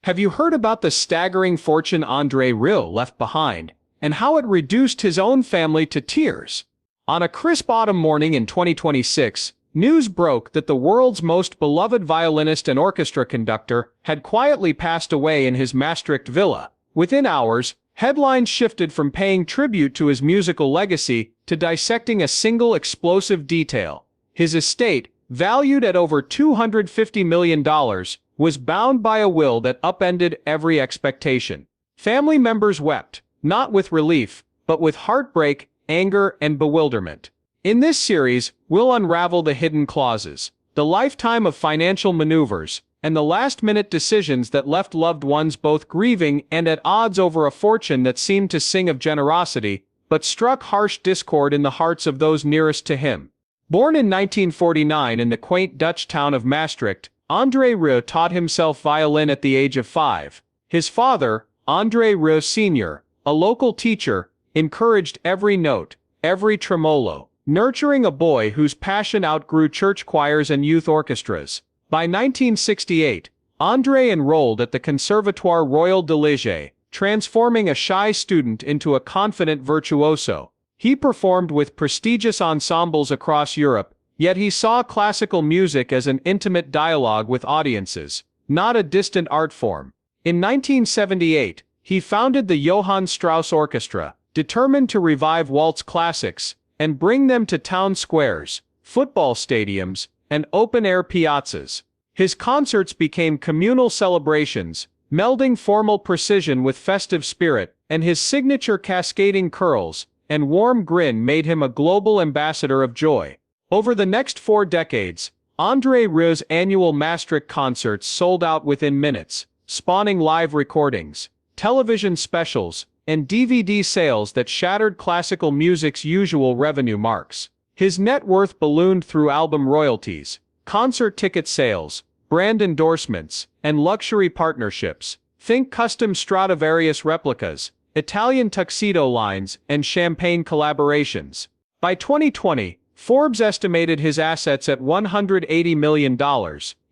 Have you heard about the staggering fortune Andre Rieu left behind, and how it reduced his own family to tears? On a crisp autumn morning in 2026, news broke that the world's most beloved violinist and orchestra conductor had quietly passed away in his Maastricht villa. Within hours, headlines shifted from paying tribute to his musical legacy to dissecting a single explosive detail. His estate, valued at over $250 million, was bound by a will that upended every expectation. Family members wept, not with relief, but with heartbreak, anger, and bewilderment. In this series, we'll unravel the hidden clauses, the lifetime of financial maneuvers, and the last-minute decisions that left loved ones both grieving and at odds over a fortune that seemed to sing of generosity, but struck harsh discord in the hearts of those nearest to him. Born in 1949 in the quaint Dutch town of Maastricht, Andre Rieu taught himself violin at the age of 5. His father, Andre Rieu Sr., a local teacher, encouraged every note, every tremolo, nurturing a boy whose passion outgrew church choirs and youth orchestras. By 1968, Andre enrolled at the Conservatoire Royal de Liege, transforming a shy student into a confident virtuoso. He performed with prestigious ensembles across Europe, yet he saw classical music as an intimate dialogue with audiences, not a distant art form. In 1978, he founded the Johann Strauss Orchestra, determined to revive waltz classics and bring them to town squares, football stadiums, and open-air piazzas. His concerts became communal celebrations, melding formal precision with festive spirit, and his signature cascading curls and warm grin made him a global ambassador of joy. Over the next 4 decades, Andre Rieu's annual Maastricht concerts sold out within minutes, spawning live recordings, television specials, and DVD sales that shattered classical music's usual revenue marks. His net worth ballooned through album royalties, concert ticket sales, brand endorsements, and luxury partnerships. Think custom Stradivarius replicas, Italian tuxedo lines, and champagne collaborations. By 2020, Forbes estimated his assets at $180 million,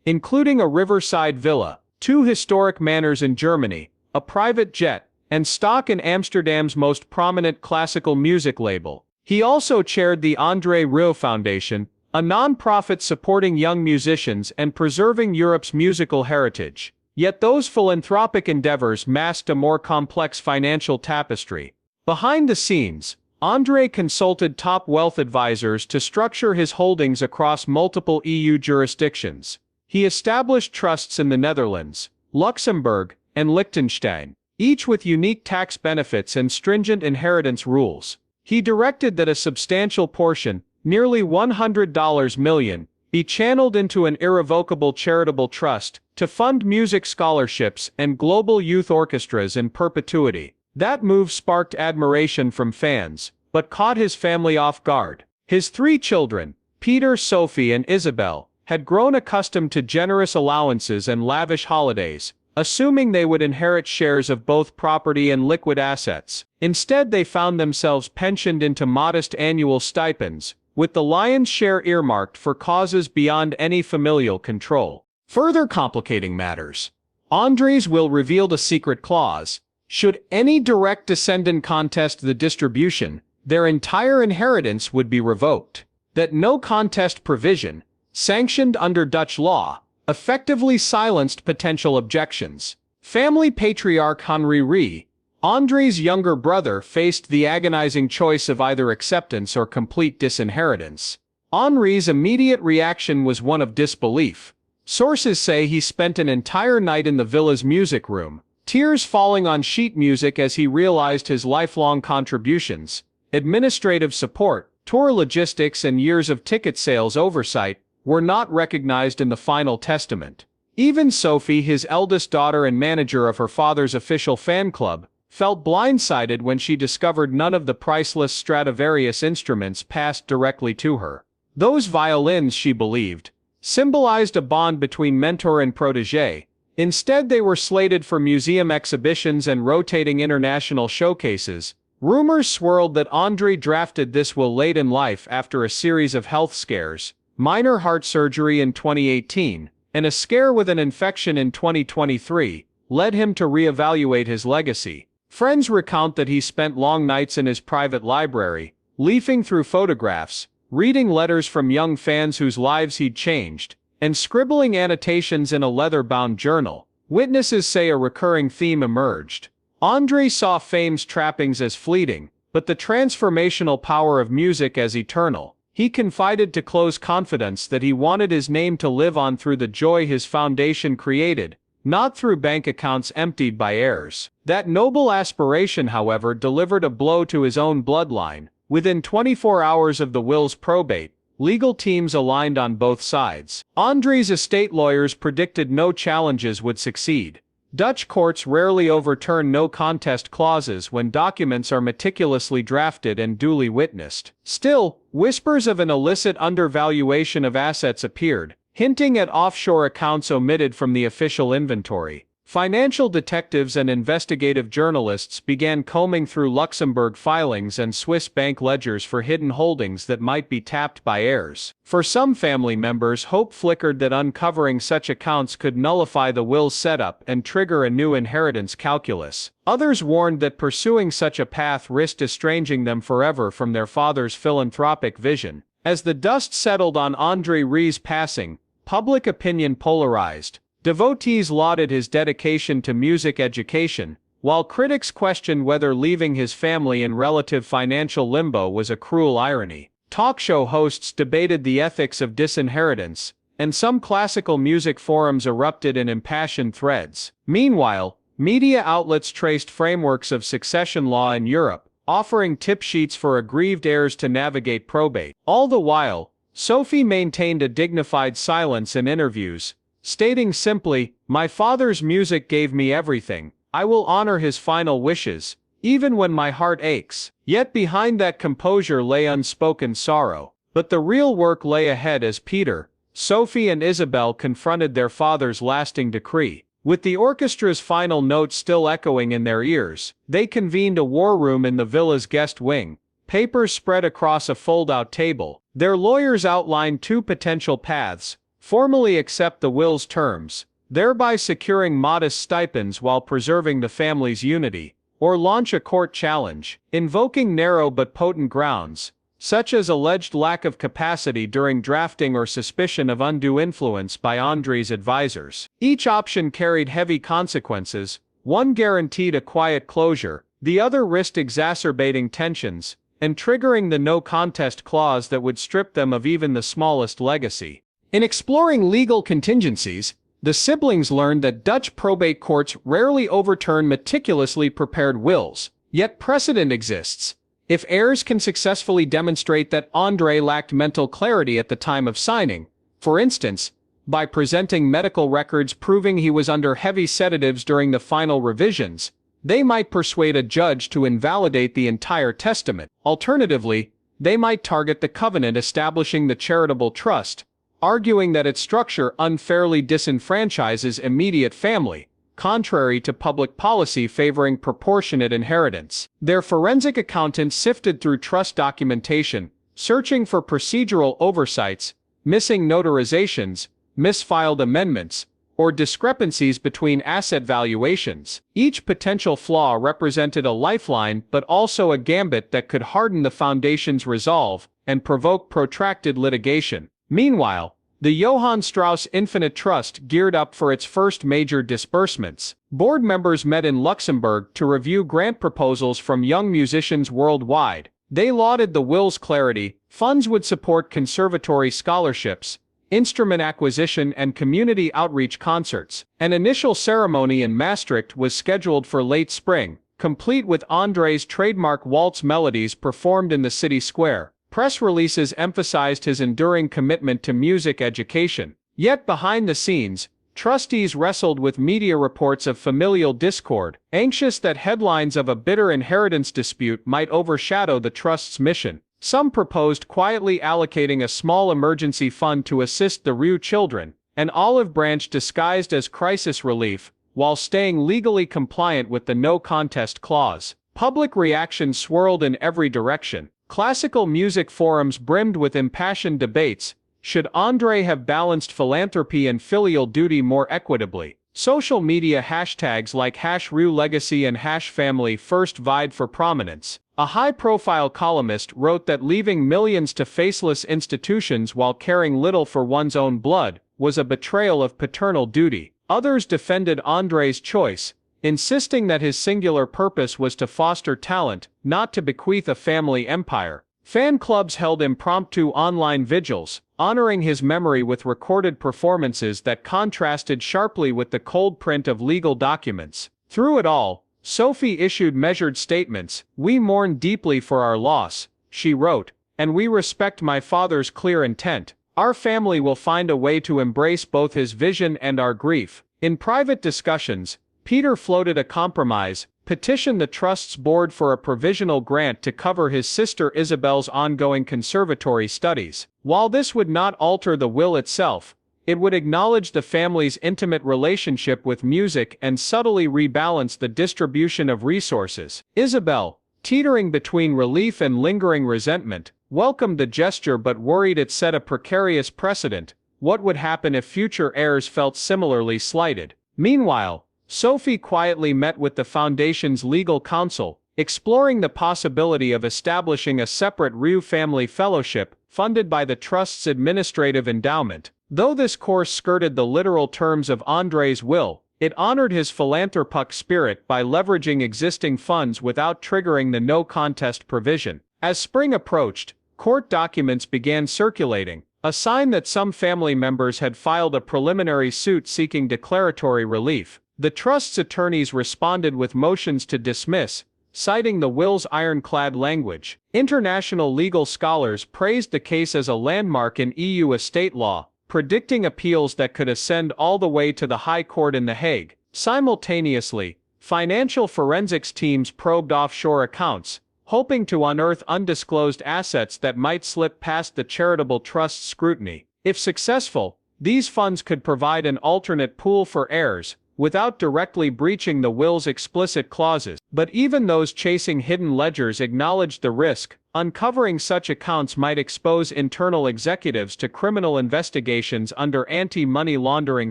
including a riverside villa, 2 historic manors in Germany, a private jet, and stock in Amsterdam's most prominent classical music label. He also chaired the Andre Rieu Foundation, a non-profit supporting young musicians and preserving Europe's musical heritage. Yet those philanthropic endeavors masked a more complex financial tapestry. Behind the scenes, Andre consulted top wealth advisors to structure his holdings across multiple EU jurisdictions. He established trusts in the Netherlands, Luxembourg, and Liechtenstein, each with unique tax benefits and stringent inheritance rules. He directed that a substantial portion, nearly $100 million, be channeled into an irrevocable charitable trust to fund music scholarships and global youth orchestras in perpetuity. That move sparked admiration from fans, but caught his family off guard. His 3 children, Peter, Sophie, and Isabel, had grown accustomed to generous allowances and lavish holidays, assuming they would inherit shares of both property and liquid assets. Instead, they found themselves pensioned into modest annual stipends, with the lion's share earmarked for causes beyond any familial control. Further complicating matters, Andre's will revealed a secret clause. Should any direct descendant contest the distribution, their entire inheritance would be revoked. That no contest provision, sanctioned under Dutch law, effectively silenced potential objections. Family patriarch Andre Rieu, Andre's younger brother, faced the agonizing choice of either acceptance or complete disinheritance. Henri's immediate reaction was one of disbelief. Sources say he spent an entire night in the villa's music room, tears falling on sheet music as he realized his lifelong contributions, administrative support, tour logistics, and years of ticket sales oversight were not recognized in the final testament. Even Sophie, his eldest daughter and manager of her father's official fan club, felt blindsided when she discovered none of the priceless Stradivarius instruments passed directly to her. Those violins, she believed, symbolized a bond between mentor and protege. Instead, they were slated for museum exhibitions and rotating international showcases. Rumors swirled that Andre drafted this will late in life after a series of health scares, minor heart surgery in 2018, and a scare with an infection in 2023. led him to reevaluate his legacy. Friends recount that he spent long nights in his private library, leafing through photographs, reading letters from young fans whose lives he'd changed, and scribbling annotations in a leather-bound journal. Witnesses say a recurring theme emerged. Andre saw fame's trappings as fleeting, but the transformational power of music as eternal. He confided to close confidants that he wanted his name to live on through the joy his foundation created, not through bank accounts emptied by heirs. That noble aspiration, however, delivered a blow to his own bloodline. Within 24 hours of the will's probate, legal teams aligned on both sides. Andre's estate lawyers predicted no challenges would succeed. Dutch courts rarely overturn no-contest clauses when documents are meticulously drafted and duly witnessed. Still, whispers of an illicit undervaluation of assets appeared, hinting at offshore accounts omitted from the official inventory. Financial detectives and investigative journalists began combing through Luxembourg filings and Swiss bank ledgers for hidden holdings that might be tapped by heirs. For some family members, hope flickered that uncovering such accounts could nullify the will's setup and trigger a new inheritance calculus. Others warned that pursuing such a path risked estranging them forever from their father's philanthropic vision. As the dust settled on Andre Rieu's passing, public opinion polarized. Devotees lauded his dedication to music education, while critics questioned whether leaving his family in relative financial limbo was a cruel irony. Talk show hosts debated the ethics of disinheritance, and some classical music forums erupted in impassioned threads. Meanwhile, media outlets traced frameworks of succession law in Europe, offering tip sheets for aggrieved heirs to navigate probate. All the while, Sophie maintained a dignified silence in interviews, stating simply, "My father's music gave me everything. I will honor his final wishes, even when my heart aches." Yet behind that composure lay unspoken sorrow. But the real work lay ahead as Peter, Sophie and Isabel confronted their father's lasting decree. With the orchestra's final notes still echoing in their ears, they convened a war room in the villa's guest wing, papers spread across a fold-out table. Their lawyers outlined two potential paths: formally accept the will's terms, thereby securing modest stipends while preserving the family's unity, or launch a court challenge, invoking narrow but potent grounds, such as alleged lack of capacity during drafting or suspicion of undue influence by Andre's advisors. Each option carried heavy consequences. One guaranteed a quiet closure, the other risked exacerbating tensions and triggering the no-contest clause that would strip them of even the smallest legacy. In exploring legal contingencies, the siblings learned that Dutch probate courts rarely overturn meticulously prepared wills, yet precedent exists. If heirs can successfully demonstrate that Andre lacked mental clarity at the time of signing, for instance, by presenting medical records proving he was under heavy sedatives during the final revisions, they might persuade a judge to invalidate the entire testament. Alternatively, they might target the covenant establishing the charitable trust, arguing that its structure unfairly disenfranchises immediate family, contrary to public policy favoring proportionate inheritance. Their forensic accountants sifted through trust documentation, searching for procedural oversights, missing notarizations, misfiled amendments, or discrepancies between asset valuations. Each potential flaw represented a lifeline but also a gambit that could harden the foundation's resolve and provoke protracted litigation. Meanwhile, the Johann Strauss Infinite Trust geared up for its first major disbursements. Board members met in Luxembourg to review grant proposals from young musicians worldwide. They lauded the will's clarity. Funds would support conservatory scholarships, instrument acquisition and community outreach concerts. An initial ceremony in Maastricht was scheduled for late spring, complete with Andre's trademark waltz melodies performed in the city square. Press releases emphasized his enduring commitment to music education. Yet behind the scenes, trustees wrestled with media reports of familial discord, anxious that headlines of a bitter inheritance dispute might overshadow the trust's mission. Some proposed quietly allocating a small emergency fund to assist the Rieu children, an olive branch disguised as crisis relief, while staying legally compliant with the no-contest clause. Public reaction swirled in every direction. Classical music forums brimmed with impassioned debates. Should Andre have balanced philanthropy and filial duty more equitably? Social media hashtags like #RieuLegacy and #family first vied for prominence. A high-profile columnist wrote that leaving millions to faceless institutions while caring little for one's own blood was a betrayal of paternal duty. Others defended Andre's choice, insisting that his singular purpose was to foster talent, not to bequeath a family empire. Fan clubs held impromptu online vigils, honoring his memory with recorded performances that contrasted sharply with the cold print of legal documents. Through it all, Sophie issued measured statements. "We mourn deeply for our loss," she wrote, "and we respect my father's clear intent. Our family will find a way to embrace both his vision and our grief." In private discussions, Peter floated a compromise, petitioned the Trust's board for a provisional grant to cover his sister Isabel's ongoing conservatory studies. While this would not alter the will itself, it would acknowledge the family's intimate relationship with music and subtly rebalance the distribution of resources. Isabel, teetering between relief and lingering resentment, welcomed the gesture but worried it set a precarious precedent. What would happen if future heirs felt similarly slighted? Meanwhile, Sophie quietly met with the Foundation's legal counsel, exploring the possibility of establishing a separate Rieu family fellowship, funded by the Trust's administrative endowment. Though this course skirted the literal terms of Andre's will, it honored his philanthropic spirit by leveraging existing funds without triggering the no-contest provision. As spring approached, court documents began circulating, a sign that some family members had filed a preliminary suit seeking declaratory relief. The Trust's attorneys responded with motions to dismiss, citing the will's ironclad language. International legal scholars praised the case as a landmark in EU estate law, predicting appeals that could ascend all the way to the High Court in The Hague. Simultaneously, financial forensics teams probed offshore accounts, hoping to unearth undisclosed assets that might slip past the charitable trust's scrutiny. If successful, these funds could provide an alternate pool for heirs, without directly breaching the will's explicit clauses. But even those chasing hidden ledgers acknowledged the risk. Uncovering such accounts might expose internal executives to criminal investigations under anti-money laundering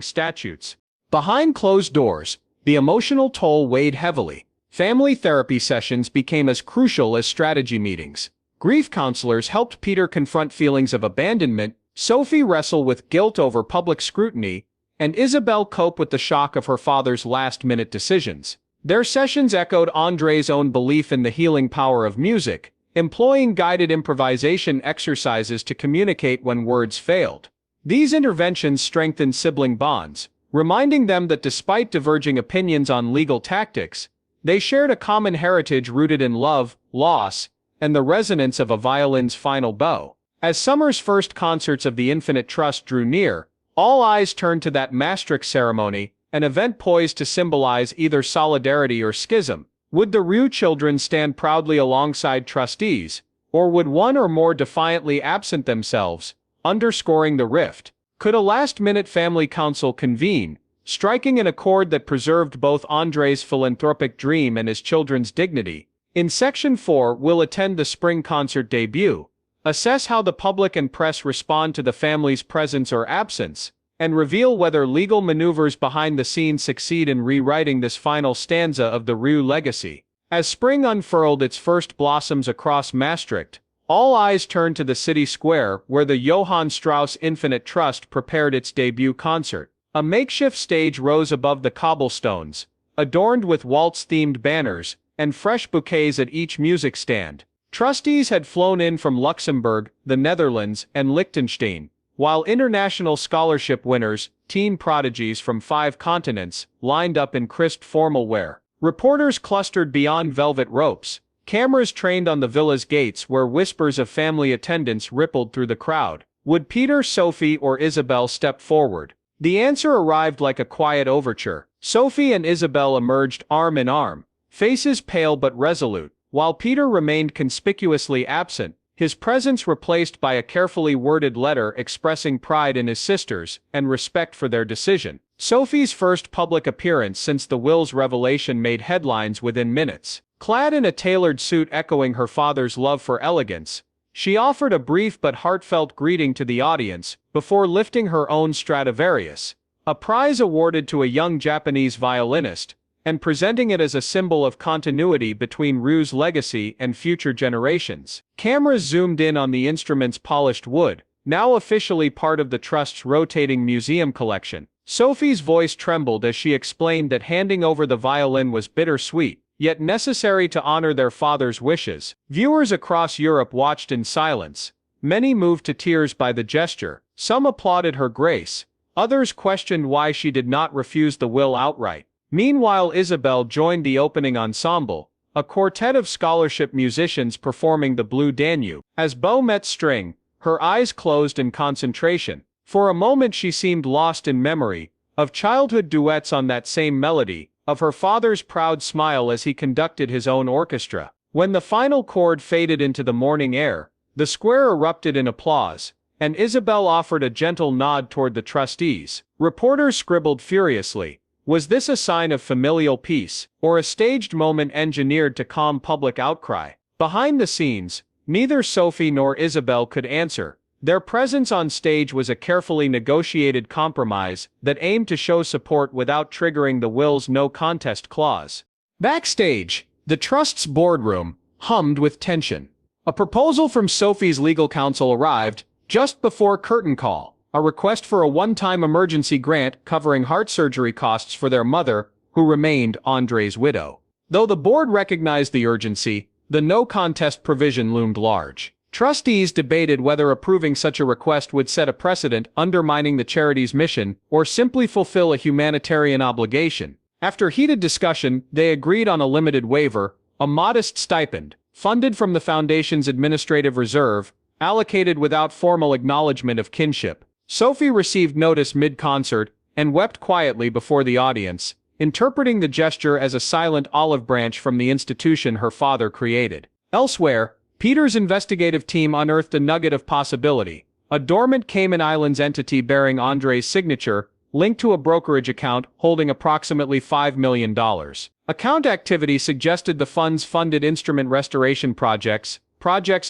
statutes. Behind closed doors, the emotional toll weighed heavily. Family therapy sessions became as crucial as strategy meetings. Grief counselors helped Peter confront feelings of abandonment, Sophie wrestle with guilt over public scrutiny, and Isabel cope with the shock of her father's last-minute decisions. Their sessions echoed Andre's own belief in the healing power of music, employing guided improvisation exercises to communicate when words failed. These interventions strengthened sibling bonds, reminding them that despite diverging opinions on legal tactics, they shared a common heritage rooted in love, loss, and the resonance of a violin's final bow. As summer's first concerts of the Infinite Trust drew near, all eyes turned to that Maastricht ceremony, an event poised to symbolize either solidarity or schism. Would the Rieu children stand proudly alongside trustees, or would one or more defiantly absent themselves, underscoring the rift? Could a last-minute family council convene, striking an accord that preserved both Andre's philanthropic dream and his children's dignity? In Section 4, we'll attend the spring concert debut, assess how the public and press respond to the family's presence or absence, and reveal whether legal maneuvers behind the scenes succeed in rewriting this final stanza of the Rieu legacy. As spring unfurled its first blossoms across Maastricht, all eyes turned to the city square where the Johann Strauss Infinite Trust prepared its debut concert. A makeshift stage rose above the cobblestones, adorned with waltz-themed banners, and fresh bouquets at each music stand. Trustees had flown in from Luxembourg, the Netherlands, and Liechtenstein, while international scholarship winners, teen prodigies from 5 continents, lined up in crisp formal wear. Reporters clustered beyond velvet ropes, cameras trained on the villa's gates where whispers of family attendance rippled through the crowd. Would Peter, Sophie, or Isabel step forward? The answer arrived like a quiet overture. Sophie and Isabel emerged arm in arm, faces pale but resolute, while Peter remained conspicuously absent, his presence replaced by a carefully worded letter expressing pride in his sisters and respect for their decision. Sophie's first public appearance since the will's revelation made headlines within minutes. Clad in a tailored suit echoing her father's love for elegance, she offered a brief but heartfelt greeting to the audience before lifting her own Stradivarius, a prize awarded to a young Japanese violinist, and presenting it as a symbol of continuity between Rieu's legacy and future generations. Cameras zoomed in on the instrument's polished wood, now officially part of the Trust's rotating museum collection. Sophie's voice trembled as she explained that handing over the violin was bittersweet, yet necessary to honor their father's wishes. Viewers across Europe watched in silence, many moved to tears by the gesture. Some applauded her grace, others questioned why she did not refuse the will outright. Meanwhile, Isabel joined the opening ensemble, a quartet of scholarship musicians performing the Blue Danube. As bow met string, her eyes closed in concentration. For a moment she seemed lost in memory, of childhood duets on that same melody, of her father's proud smile as he conducted his own orchestra. When the final chord faded into the morning air, the square erupted in applause, and Isabel offered a gentle nod toward the trustees. Reporters scribbled furiously. Was this a sign of familial peace, or a staged moment engineered to calm public outcry? Behind the scenes, neither Sophie nor Isabel could answer. Their presence on stage was a carefully negotiated compromise that aimed to show support without triggering the will's no contest clause. Backstage, the Trust's boardroom hummed with tension. A proposal from Sophie's legal counsel arrived just before curtain call, a request for a one-time emergency grant covering heart surgery costs for their mother, who remained Andre's widow. Though the board recognized the urgency, the no contest provision loomed large. Trustees debated whether approving such a request would set a precedent undermining the charity's mission or simply fulfill a humanitarian obligation. After heated discussion, they agreed on a limited waiver, a modest stipend, funded from the foundation's administrative reserve, allocated without formal acknowledgement of kinship. Sophie received notice mid-concert and wept quietly before the audience, interpreting the gesture as a silent olive branch from the institution her father created. Elsewhere, Peter's investigative team unearthed a nugget of possibility, a dormant Cayman Islands entity bearing Andre's signature, linked to a brokerage account holding approximately $5 million. Account activity suggested the funds funded instrument restoration projects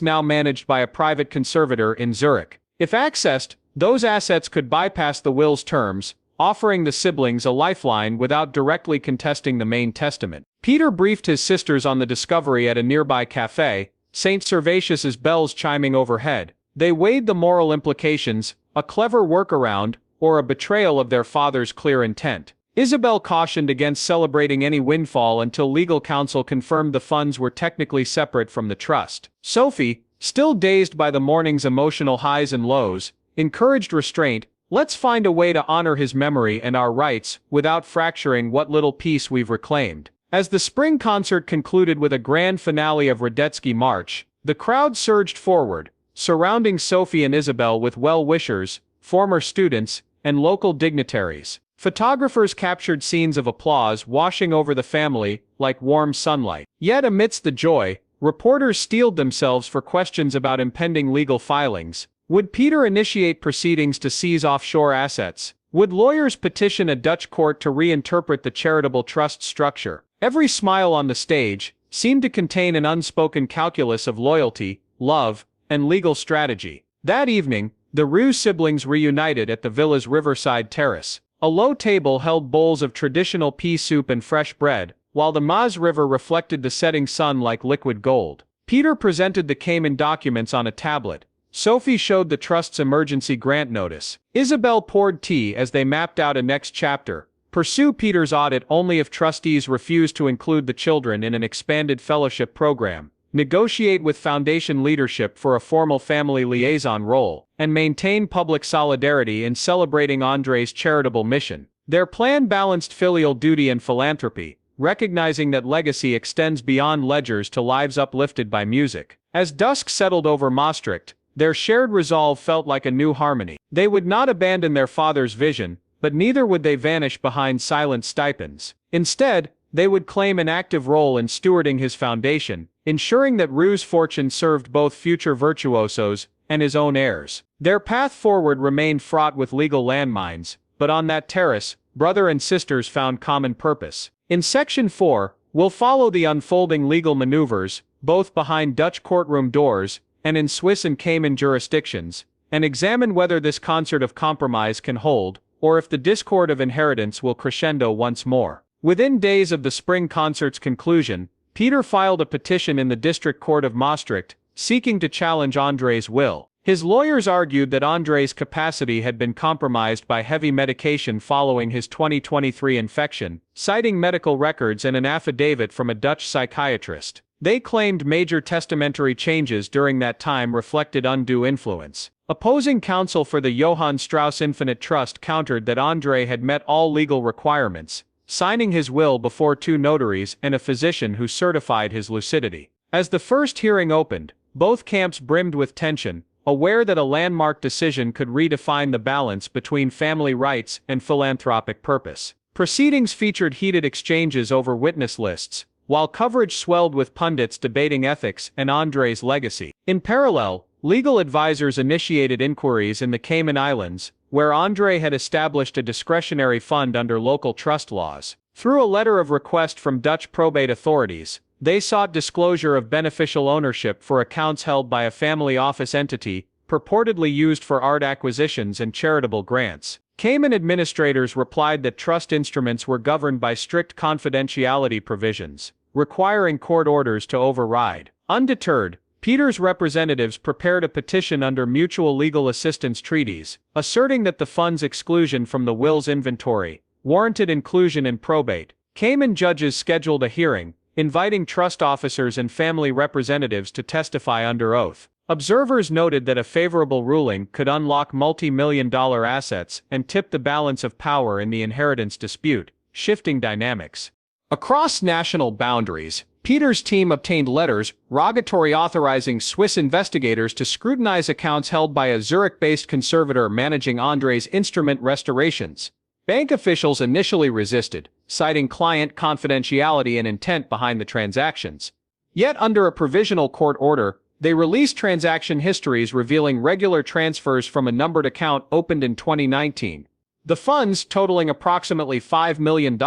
now managed by a private conservator in Zurich. If accessed, those assets could bypass the will's terms, offering the siblings a lifeline without directly contesting the main testament. Peter briefed his sisters on the discovery at a nearby cafe, St. Servatius's bells chiming overhead. They weighed the moral implications, a clever workaround, or a betrayal of their father's clear intent. Isabel cautioned against celebrating any windfall until legal counsel confirmed the funds were technically separate from the trust. Sophie, still dazed by the morning's emotional highs and lows, encouraged restraint. Let's find a way to honor his memory and our rights without fracturing what little peace we've reclaimed. As the spring concert concluded with a grand finale of Radetzky March, the crowd surged forward, surrounding Sophie and Isabel with well-wishers, former students, and local dignitaries. Photographers captured scenes of applause washing over the family like warm sunlight. Yet amidst the joy, reporters steeled themselves for questions about impending legal filings. Would Peter initiate proceedings to seize offshore assets? Would lawyers petition a Dutch court to reinterpret the charitable trust structure? Every smile on the stage seemed to contain an unspoken calculus of loyalty, love, and legal strategy. That evening, the Rieu siblings reunited at the villa's riverside terrace. A low table held bowls of traditional pea soup and fresh bread, while the Maas River reflected the setting sun like liquid gold. Peter presented the Cayman documents on a tablet. Sophie showed the trust's emergency grant notice. Isabel poured tea as they mapped out a next chapter. Pursue Peter's audit only if trustees refuse to include the children in an expanded fellowship program. Negotiate with foundation leadership for a formal family liaison role, and maintain public solidarity in celebrating Andre's charitable mission. Their plan balanced filial duty and philanthropy, recognizing that legacy extends beyond ledgers to lives uplifted by music. As dusk settled over Maastricht, their shared resolve felt like a new harmony. They would not abandon their father's vision, but neither would they vanish behind silent stipends. Instead, they would claim an active role in stewarding his foundation, ensuring that Rieu's fortune served both future virtuosos and his own heirs. Their path forward remained fraught with legal landmines, but on that terrace, brother and sisters found common purpose. In Section 4, we'll follow the unfolding legal maneuvers, both behind Dutch courtroom doors and in Swiss and Cayman jurisdictions, and examine whether this concert of compromise can hold, or if the discord of inheritance will crescendo once more. Within days of the spring concert's conclusion, Peter filed a petition in the District Court of Maastricht, seeking to challenge Andre's will. His lawyers argued that Andre's capacity had been compromised by heavy medication following his 2023 infection, citing medical records and an affidavit from a Dutch psychiatrist. They claimed major testamentary changes during that time reflected undue influence. Opposing counsel for the Johann Strauss Infinite Trust countered that Andre had met all legal requirements, signing his will before two notaries and a physician who certified his lucidity. As the first hearing opened, both camps brimmed with tension, aware that a landmark decision could redefine the balance between family rights and philanthropic purpose. Proceedings featured heated exchanges over witness lists, while coverage swelled with pundits debating ethics and Andre's legacy. In parallel, legal advisors initiated inquiries in the Cayman Islands, where Andre had established a discretionary fund under local trust laws. Through a letter of request from Dutch probate authorities, they sought disclosure of beneficial ownership for accounts held by a family office entity, purportedly used for art acquisitions and charitable grants. Cayman administrators replied that trust instruments were governed by strict confidentiality provisions, requiring court orders to override. Undeterred, Peter's representatives prepared a petition under mutual legal assistance treaties, asserting that the fund's exclusion from the will's inventory warranted inclusion in probate. Cayman judges scheduled a hearing, inviting trust officers and family representatives to testify under oath. Observers noted that a favorable ruling could unlock multi-million-dollar assets and tip the balance of power in the inheritance dispute, shifting dynamics. Across national boundaries, Peter's team obtained letters rogatory authorizing Swiss investigators to scrutinize accounts held by a Zurich-based conservator managing Andre's instrument restorations. Bank officials initially resisted, citing client confidentiality and intent behind the transactions. Yet under a provisional court order, they released transaction histories revealing regular transfers from a numbered account opened in 2019. The funds, totaling approximately $5 million,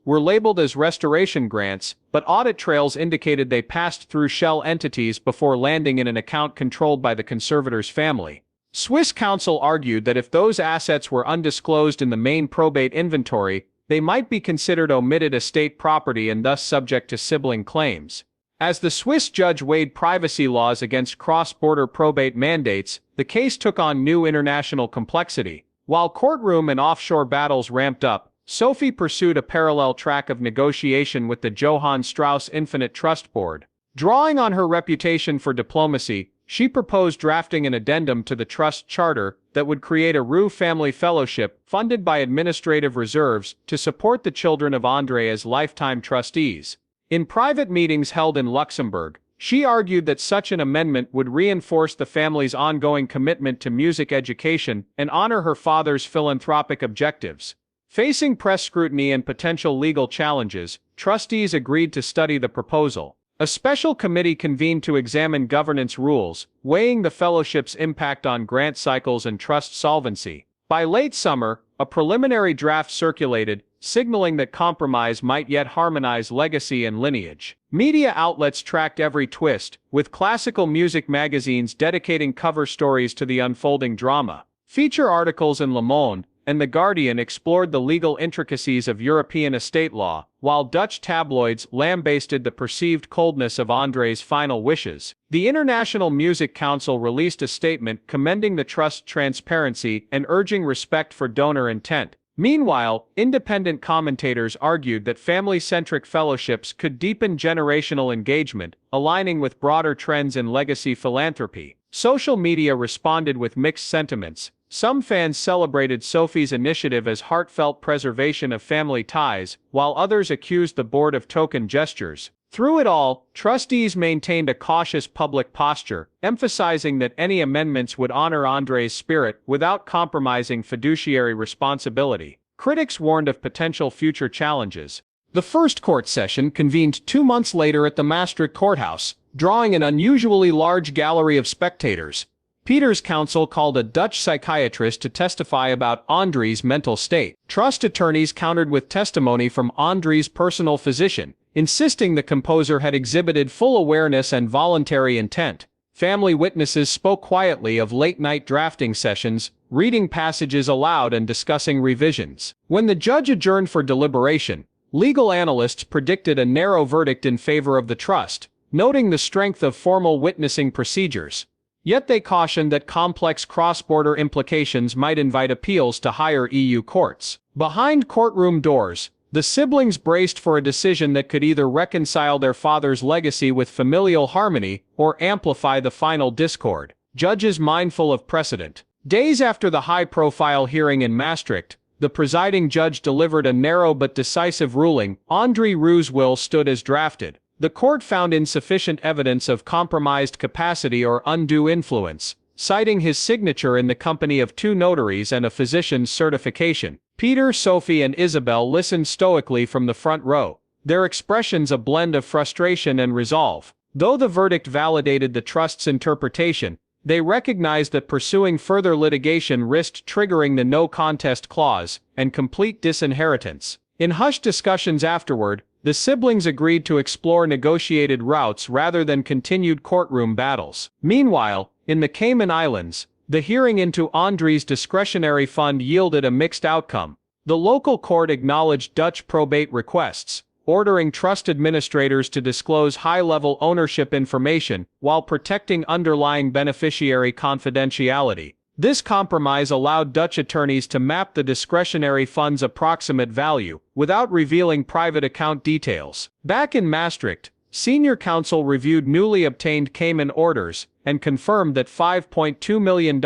were labeled as restoration grants, but audit trails indicated they passed through shell entities before landing in an account controlled by the conservator's family. Swiss counsel argued that if those assets were undisclosed in the main probate inventory, they might be considered omitted estate property and thus subject to sibling claims. As the Swiss judge weighed privacy laws against cross-border probate mandates, the case took on new international complexity. While courtroom and offshore battles ramped up, Sophie pursued a parallel track of negotiation with the Johann Strauss Infinite Trust Board. Drawing on her reputation for diplomacy, she proposed drafting an addendum to the trust charter that would create a Rieu family fellowship funded by administrative reserves to support the children of Andre as lifetime trustees. In private meetings held in Luxembourg, she argued that such an amendment would reinforce the family's ongoing commitment to music education and honor her father's philanthropic objectives. Facing press scrutiny and potential legal challenges, trustees agreed to study the proposal. A special committee convened to examine governance rules, weighing the fellowship's impact on grant cycles and trust solvency. By late summer, a preliminary draft circulated, signaling that compromise might yet harmonize legacy and lineage. Media outlets tracked every twist, with classical music magazines dedicating cover stories to the unfolding drama. Feature articles in Le Monde and The Guardian explored the legal intricacies of European estate law, while Dutch tabloids lambasted the perceived coldness of Andre's final wishes. The International Music Council released a statement commending the trust's transparency and urging respect for donor intent. Meanwhile, independent commentators argued that family-centric fellowships could deepen generational engagement, aligning with broader trends in legacy philanthropy. Social media responded with mixed sentiments. Some fans celebrated Sophie's initiative as heartfelt preservation of family ties, while others accused the board of token gestures. Through it all, trustees maintained a cautious public posture, emphasizing that any amendments would honor Andre's spirit without compromising fiduciary responsibility. Critics warned of potential future challenges. The first court session convened 2 months later at the Maastricht courthouse, drawing an unusually large gallery of spectators. Peter's counsel called a Dutch psychiatrist to testify about Andre's mental state. Trust attorneys countered with testimony from Andre's personal physician, insisting the composer had exhibited full awareness and voluntary intent. Family witnesses spoke quietly of late-night drafting sessions, reading passages aloud and discussing revisions. When the judge adjourned for deliberation, legal analysts predicted a narrow verdict in favor of the trust, noting the strength of formal witnessing procedures. Yet they cautioned that complex cross-border implications might invite appeals to higher EU courts. Behind courtroom doors, the siblings braced for a decision that could either reconcile their father's legacy with familial harmony or amplify the final discord. Judges mindful of precedent. Days after the high-profile hearing in Maastricht, the presiding judge delivered a narrow but decisive ruling. Andre Rieu's will stood as drafted. The court found insufficient evidence of compromised capacity or undue influence, citing his signature in the company of 2 notaries and a physician's certification. Peter, Sophie and Isabel listened stoically from the front row, their expressions a blend of frustration and resolve. Though the verdict validated the trust's interpretation, they recognized that pursuing further litigation risked triggering the no contest clause and complete disinheritance. In hushed discussions afterward, the siblings agreed to explore negotiated routes rather than continued courtroom battles. Meanwhile, in the Cayman Islands, the hearing into Andre's discretionary fund yielded a mixed outcome. The local court acknowledged Dutch probate requests, ordering trust administrators to disclose high-level ownership information while protecting underlying beneficiary confidentiality. This compromise allowed Dutch attorneys to map the discretionary fund's approximate value, without revealing private account details. Back in Maastricht, senior counsel reviewed newly obtained Cayman orders, and confirmed that $5.2 million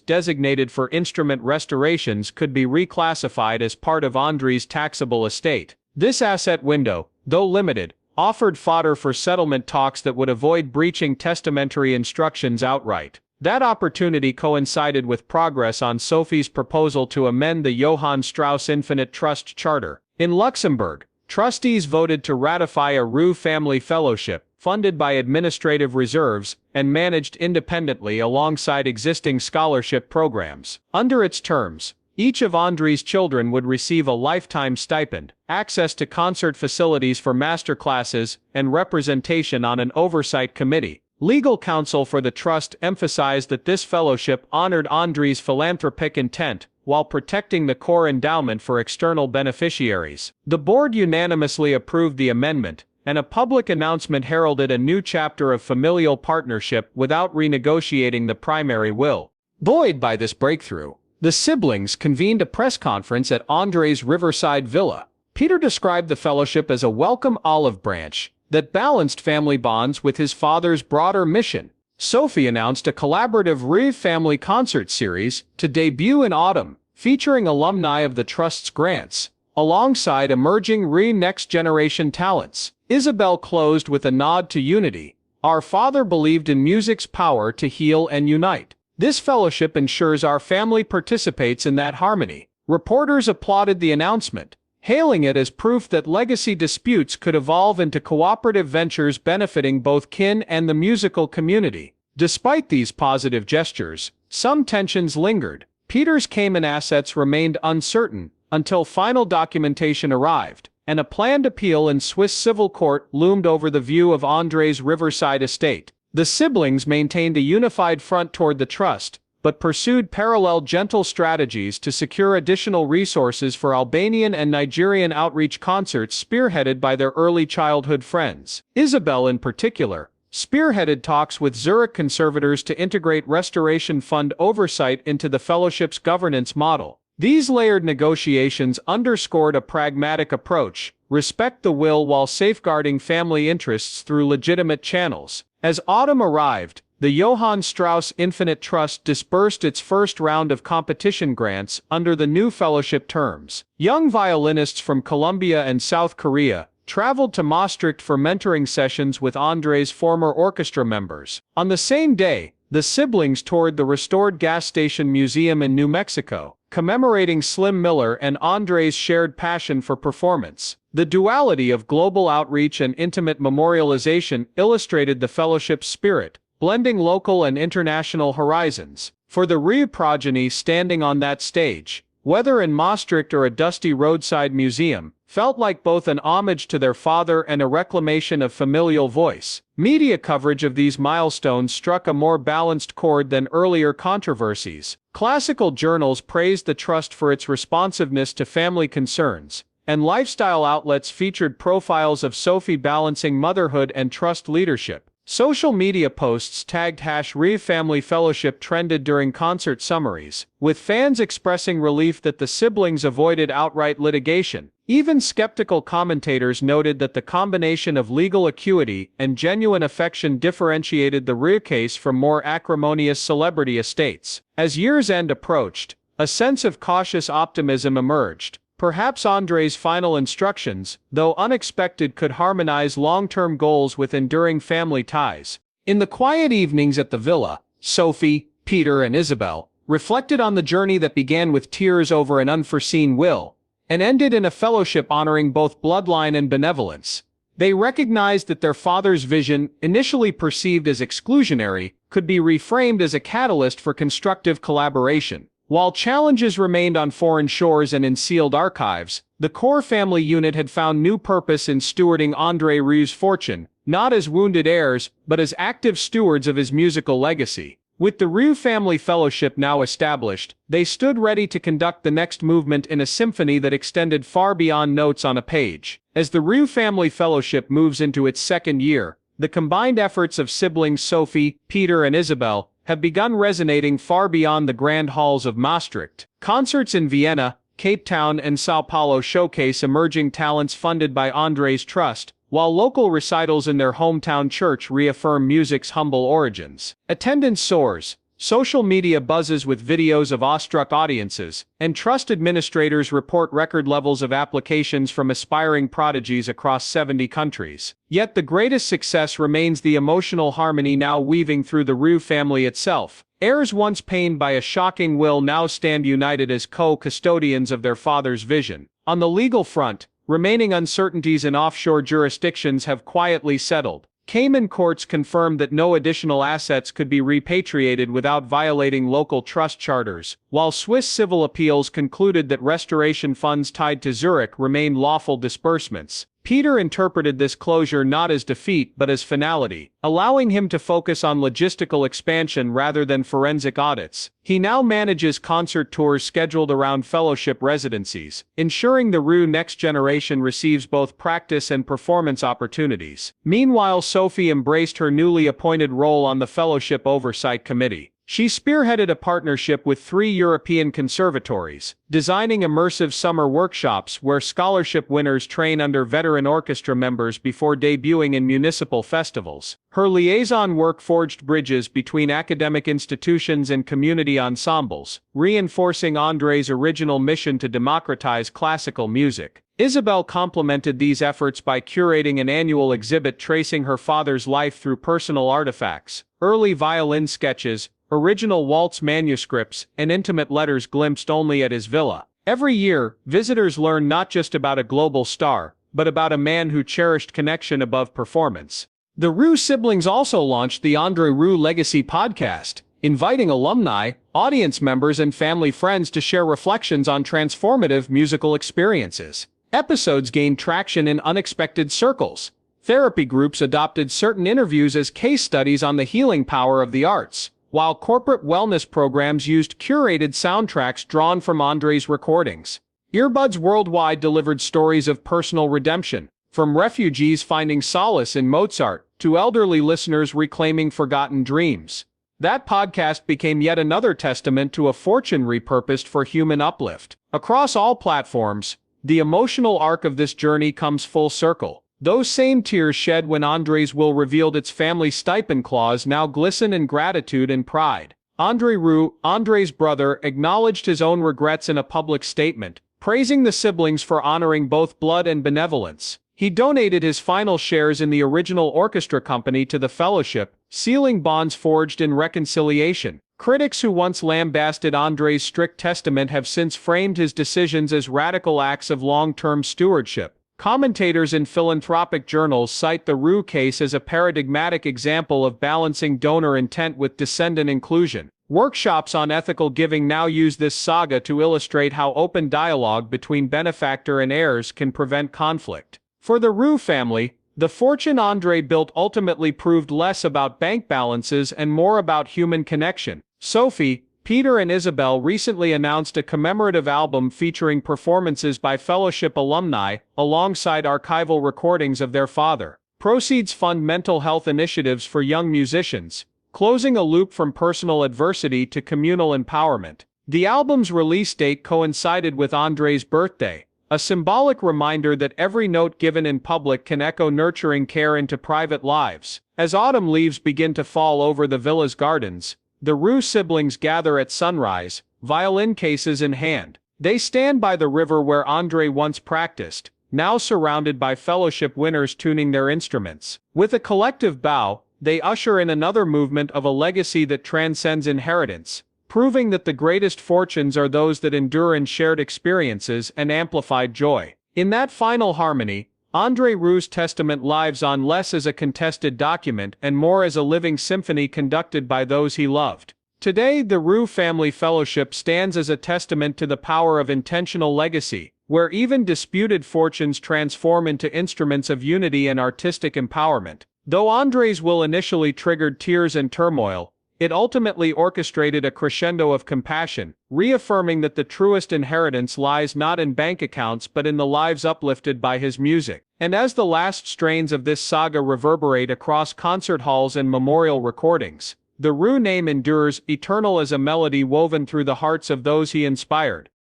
designated for instrument restorations could be reclassified as part of Andre's taxable estate. This asset window, though limited, offered fodder for settlement talks that would avoid breaching testamentary instructions outright. That opportunity coincided with progress on Sophie's proposal to amend the Johann Strauss Infinite Trust Charter. In Luxembourg, trustees voted to ratify a Rieu family fellowship, funded by administrative reserves, and managed independently alongside existing scholarship programs. Under its terms, each of Andre's children would receive a lifetime stipend, access to concert facilities for master classes, and representation on an oversight committee. Legal counsel for the trust emphasized that this fellowship honored Andre's philanthropic intent, while protecting the core endowment for external beneficiaries. The board unanimously approved the amendment, and a public announcement heralded a new chapter of familial partnership without renegotiating the primary will. Buoyed by this breakthrough, the siblings convened a press conference at Andre's riverside villa. Peter described the fellowship as a welcome olive branch that balanced family bonds with his father's broader mission. Sophie announced a collaborative Rieu family concert series to debut in autumn, featuring alumni of the trust's grants, alongside emerging Rieu next-generation talents. Isabel closed with a nod to unity. Our father believed in music's power to heal and unite. This fellowship ensures our family participates in that harmony. Reporters applauded the announcement, hailing it as proof that legacy disputes could evolve into cooperative ventures benefiting both kin and the musical community. Despite these positive gestures, some tensions lingered. Peter's Cayman assets remained uncertain until final documentation arrived, and a planned appeal in Swiss civil court loomed over the view of Andre's riverside estate. The siblings maintained a unified front toward the trust, but pursued parallel gentle strategies to secure additional resources for Albanian and Nigerian outreach concerts spearheaded by their early childhood friends. Isabel in particular spearheaded talks with Zurich conservators to integrate restoration fund oversight into the fellowship's governance model. These layered negotiations underscored a pragmatic approach, respect the will while safeguarding family interests through legitimate channels. As autumn arrived, the Johann Strauss Infinite Trust disbursed its first round of competition grants under the new fellowship terms. Young violinists from Colombia and South Korea traveled to Maastricht for mentoring sessions with Andre's former orchestra members. On the same day, the siblings toured the restored gas station museum in New Mexico, commemorating Slim Miller and Andre's shared passion for performance. The duality of global outreach and intimate memorialization illustrated the fellowship's spirit, blending local and international horizons. For the Rieu progeny standing on that stage, whether in Maastricht or a dusty roadside museum, felt like both an homage to their father and a reclamation of familial voice. Media coverage of these milestones struck a more balanced chord than earlier controversies. Classical journals praised the trust for its responsiveness to family concerns, and lifestyle outlets featured profiles of Sophie balancing motherhood and trust leadership. Social media posts tagged #Rieu Family Fellowship trended during concert summaries, with fans expressing relief that the siblings avoided outright litigation. Even skeptical commentators noted that the combination of legal acuity and genuine affection differentiated the Rieu case from more acrimonious celebrity estates. As year's end approached, a sense of cautious optimism emerged. Perhaps Andre's final instructions, though unexpected, could harmonize long-term goals with enduring family ties. In the quiet evenings at the villa, Sophie, Peter, and Isabel reflected on the journey that began with tears over an unforeseen will, and ended in a fellowship honoring both bloodline and benevolence. They recognized that their father's vision, initially perceived as exclusionary, could be reframed as a catalyst for constructive collaboration. While challenges remained on foreign shores and in sealed archives, the core family unit had found new purpose in stewarding Andre Rieu's fortune, not as wounded heirs, but as active stewards of his musical legacy. With the Rieu Family Fellowship now established, they stood ready to conduct the next movement in a symphony that extended far beyond notes on a page. As the Rieu Family Fellowship moves into its second year, the combined efforts of siblings Sophie, Peter, and Isabel have begun resonating far beyond the grand halls of Maastricht. Concerts in Vienna, Cape Town, and Sao Paulo showcase emerging talents funded by Andre's trust, while local recitals in their hometown church reaffirm music's humble origins. Attendance soars, social media buzzes with videos of awestruck audiences, and trust administrators report record levels of applications from aspiring prodigies across 70 countries. Yet the greatest success remains the emotional harmony now weaving through the Rieu family itself. Heirs once pained by a shocking will now stand united as co-custodians of their father's vision. On the legal front, remaining uncertainties in offshore jurisdictions have quietly settled. Cayman courts confirmed that no additional assets could be repatriated without violating local trust charters, while Swiss civil appeals concluded that restoration funds tied to Zurich remained lawful disbursements. Peter interpreted this closure not as defeat but as finality, allowing him to focus on logistical expansion rather than forensic audits. He now manages concert tours scheduled around fellowship residencies, ensuring the Rieu next generation receives both practice and performance opportunities. Meanwhile, Sophie embraced her newly appointed role on the Fellowship Oversight Committee. She spearheaded a partnership with 3 European conservatories, designing immersive summer workshops where scholarship winners train under veteran orchestra members before debuting in municipal festivals. Her liaison work forged bridges between academic institutions and community ensembles, reinforcing Andre's original mission to democratize classical music. Isabel complemented these efforts by curating an annual exhibit tracing her father's life through personal artifacts, early violin sketches, original waltz manuscripts, and intimate letters glimpsed only at his villa. Every year, visitors learn not just about a global star, but about a man who cherished connection above performance. The Rieu siblings also launched the Andre Rieu Legacy podcast, inviting alumni, audience members, and family friends to share reflections on transformative musical experiences. Episodes gained traction in unexpected circles. Therapy groups adopted certain interviews as case studies on the healing power of the arts, while corporate wellness programs used curated soundtracks drawn from Andre's recordings. Earbuds Worldwide delivered stories of personal redemption, from refugees finding solace in Mozart to elderly listeners reclaiming forgotten dreams. That podcast became yet another testament to a fortune repurposed for human uplift. Across all platforms, the emotional arc of this journey comes full circle. Those same tears shed when Andre's will revealed its family stipend clause now glisten in gratitude and pride. Andre Rieu, Andre's brother, acknowledged his own regrets in a public statement, praising the siblings for honoring both blood and benevolence. He donated his final shares in the original orchestra company to the fellowship, sealing bonds forged in reconciliation. Critics who once lambasted Andre's strict testament have since framed his decisions as radical acts of long-term stewardship. Commentators in philanthropic journals cite the Rieu case as a paradigmatic example of balancing donor intent with descendant inclusion. Workshops on ethical giving now use this saga to illustrate how open dialogue between benefactor and heirs can prevent conflict. For the Rieu family, the fortune Andre built ultimately proved less about bank balances and more about human connection. Sophie, Peter and Isabel recently announced a commemorative album featuring performances by fellowship alumni, alongside archival recordings of their father. Proceeds fund mental health initiatives for young musicians, closing a loop from personal adversity to communal empowerment. The album's release date coincided with Andre's birthday, a symbolic reminder that every note given in public can echo nurturing care into private lives. As autumn leaves begin to fall over the villa's gardens, the Rieu siblings gather at sunrise, violin cases in hand. They stand by the river where Andre once practiced, now surrounded by fellowship winners tuning their instruments. With a collective bow, they usher in another movement of a legacy that transcends inheritance, proving that the greatest fortunes are those that endure in shared experiences and amplified joy. In that final harmony, Andre Rieu's testament lives on less as a contested document and more as a living symphony conducted by those he loved. Today, the Rieu Family Fellowship stands as a testament to the power of intentional legacy, where even disputed fortunes transform into instruments of unity and artistic empowerment. Though Andre's will initially triggered tears and turmoil, it ultimately orchestrated a crescendo of compassion, reaffirming that the truest inheritance lies not in bank accounts but in the lives uplifted by his music. And as the last strains of this saga reverberate across concert halls and memorial recordings, the Rieu name endures, eternal as a melody woven through the hearts of those he inspired.